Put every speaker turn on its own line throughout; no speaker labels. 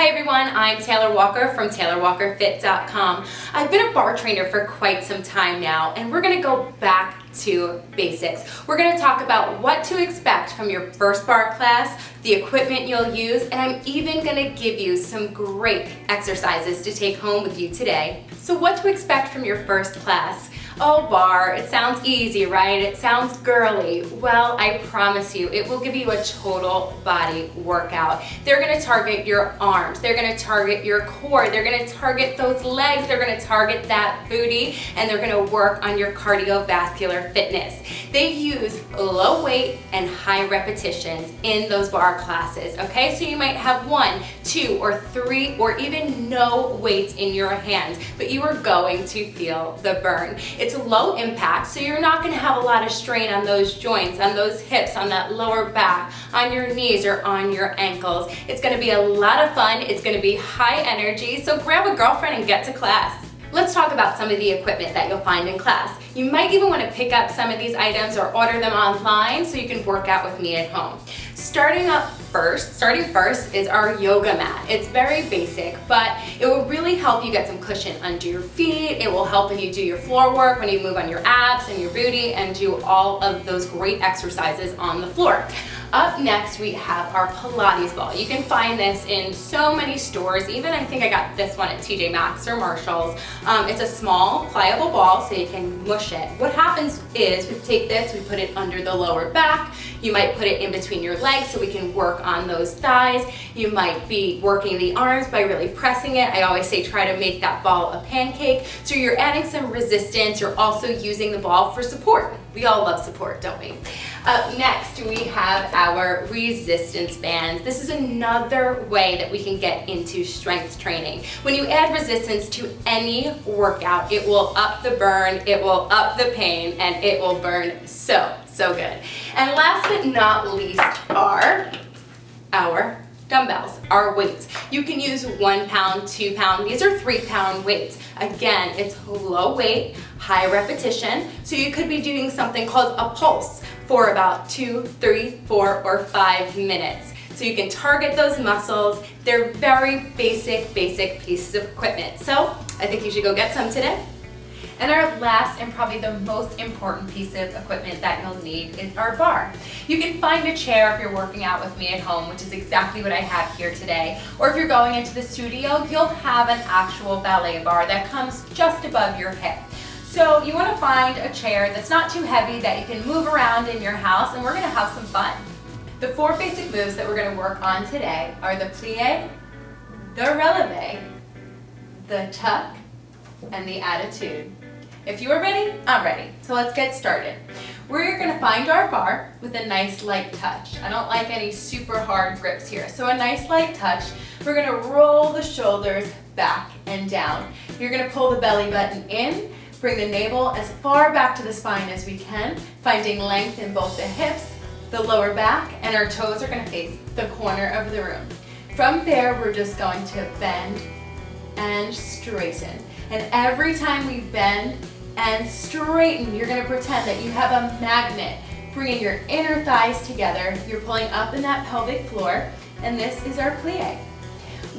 Hi everyone, I'm Taylor Walker from TaylorWalkerFit.com. I've been a bar trainer for quite some time now, and we're going to go back to basics. We're going to talk about what to expect from your first bar class, the equipment you'll use, and I'm even going to give you some great exercises to take home with you today. So what to expect from your first class? Oh, bar, it sounds easy, right? It sounds girly. Well, I promise you, it will give you a total body workout. They're gonna target your arms, they're gonna target your core, they're gonna target those legs, they're gonna target that booty, and they're gonna work on your cardiovascular fitness. They use low weight and high repetitions in those bar classes, okay? So you might have 1, 2, or 3, or even no weights in your hands, but you are going to feel the burn. It's low impact, so you're not gonna have a lot of strain on those joints, on those hips, on that lower back, on your knees, or on your ankles. It's gonna be a lot of fun, it's gonna be high energy, so grab a girlfriend and get to class. Let's talk about some of the equipment that you'll find in class. You might even want to pick up some of these items or order them online so you can work out with me at home. Starting first is our yoga mat. It's very basic, but it will really help you get some cushion under your feet. It will help when you do your floor work, when you move on your abs and your booty and do all of those great exercises on the floor. Up next, we have our Pilates ball. You can find this in so many stores. Even I think I got this one at TJ Maxx or Marshall's. It's a small, pliable ball, so you can mush it. What happens is we take this, we put it under the lower back. You might put it in between your legs so we can work on those thighs. You might be working the arms by really pressing it. I always say try to make that ball a pancake. So you're adding some resistance. You're also using the ball for support. We all love support, don't we? Up next, we have our resistance bands. This is another way that we can get into strength training. When you add resistance to any workout, it will up the burn, it will up the pain, and it will burn so good. And last but not least are our dumbbells, our weights. You can use 1 pound, 2 pound, these are 3 pound weights. Again, it's low weight, high repetition, so you could be doing something called a pulse for about 2, 3, 4, or 5 minutes. So you can target those muscles. They're very basic pieces of equipment. So I think you should go get some today. And our last and probably the most important piece of equipment that you'll need is our bar. You can find a chair if you're working out with me at home, which is exactly what I have here today. Or if you're going into the studio, you'll have an actual ballet bar that comes just above your hip. So you want to find a chair that's not too heavy that you can move around in your house, and we're going to have some fun. The 4 basic moves that we're going to work on today are the plie, the releve, the tuck, and the attitude. If you are ready, I'm ready. So let's get started. We're going to find our bar with a nice light touch. I don't like any super hard grips here. So a nice light touch. We're going to roll the shoulders back and down. You're going to pull the belly button in, bring the navel as far back to the spine as we can, finding length in both the hips, the lower back, and our toes are going to face the corner of the room. From there, we're just going to bend and straighten. And every time we bend and straighten, you're going to pretend that you have a magnet, bringing your inner thighs together. You're pulling up in that pelvic floor, and this is our plie.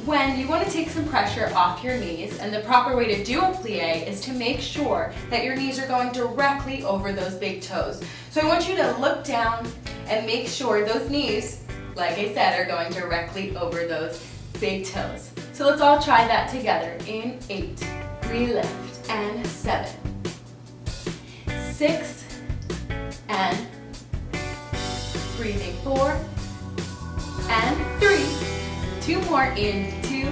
When you want to take some pressure off your knees, and the proper way to do a plie is to make sure that your knees are going directly over those big toes. So I want you to look down and make sure those knees, like I said, are going directly over those big toes. So let's all try that together. In 8, re-lift, and 7, 6, and breathing 4, and 3, 2 more, in 2,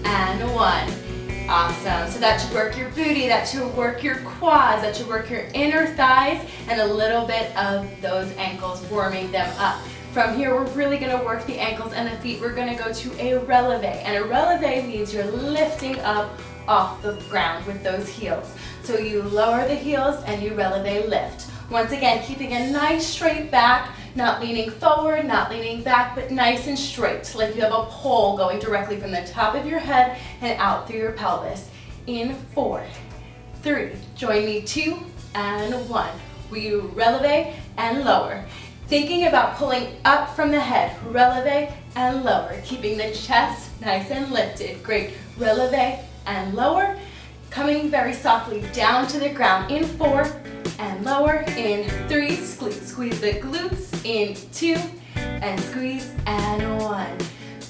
and 1. Awesome. So that should work your booty, that should work your quads, that should work your inner thighs, and a little bit of those ankles, warming them up. From here, we're really going to work the ankles and the feet. We're going to go to a releve, and a releve means you're lifting up off the ground with those heels. So you lower the heels and you releve lift. Once again, keeping a nice straight back, not leaning forward, not leaning back, but nice and straight, so like you have a pole going directly from the top of your head and out through your pelvis. In 4, 3, join me, 2, and 1. We releve and lower. Thinking about pulling up from the head, releve and lower. Keeping the chest nice and lifted. Great. Releve and lower. Coming very softly down to the ground in 4 and lower in 3. Squeeze the glutes in 2 and squeeze and 1.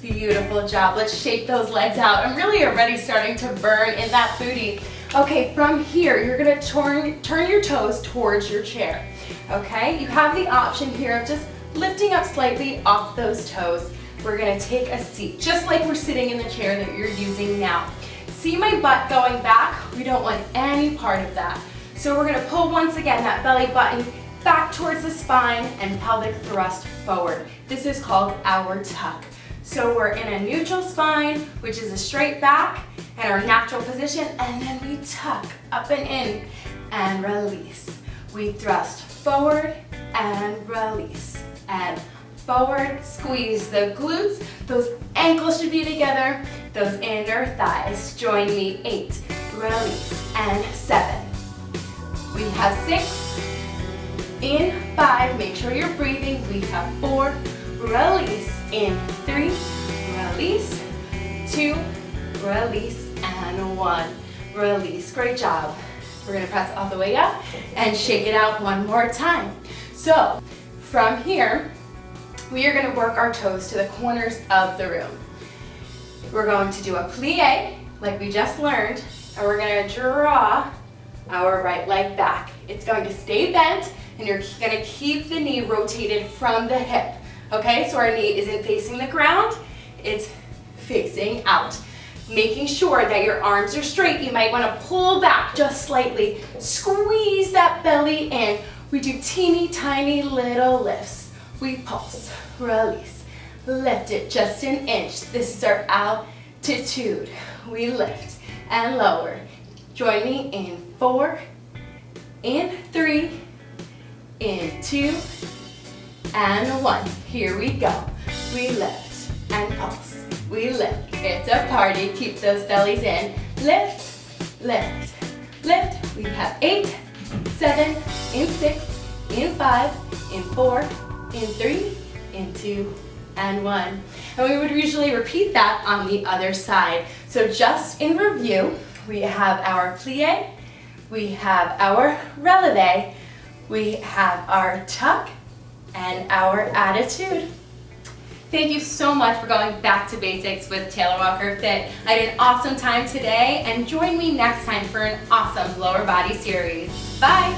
Beautiful job. Let's shake those legs out. I'm really already starting to burn in that booty. Okay, from here, you're gonna turn your toes towards your chair. Okay, you have the option here of just lifting up slightly off those toes. We're gonna take a seat, just like we're sitting in the chair that you're using now. See my butt going back? We don't want any part of that. So we're gonna pull once again that belly button back towards the spine and pelvic thrust forward. This is called our tuck. So we're in a neutral spine, which is a straight back, and our natural position, and then we tuck up and in and release. We thrust forward and release, and forward, squeeze the glutes. Those ankles should be together, those inner thighs. Join me, 8, release, and 7. We have 6, in 5, make sure you're breathing. We have 4, release, in 3, release, 2, release, and 1, release. Great job. We're gonna press all the way up and shake it out one more time. So from here, we are gonna work our toes to the corners of the room. We're going to do a plie, like we just learned, and we're gonna draw our right leg back. It's going to stay bent, and you're gonna keep the knee rotated from the hip. Okay, so our knee isn't facing the ground, it's facing out. Making sure that your arms are straight, you might wanna pull back just slightly. Squeeze that belly in. We do teeny tiny little lifts. We pulse, release, lift it just an inch. This is our altitude. We lift and lower. Join me in 4, in 3, in 2, and 1. Here we go. We lift and pulse. We lift. It's a party. Keep those bellies in. Lift, lift, lift. We have 8, 7, in 6, in 5, in 4, in 3, in 2, and 1. And we would usually repeat that on the other side. So just in review, we have our plie, we have our releve, we have our tuck, and our attitude. Thank you so much for going back to basics with Taylor Walker Fit. I had an awesome time today, and join me next time for an awesome lower body series. Bye.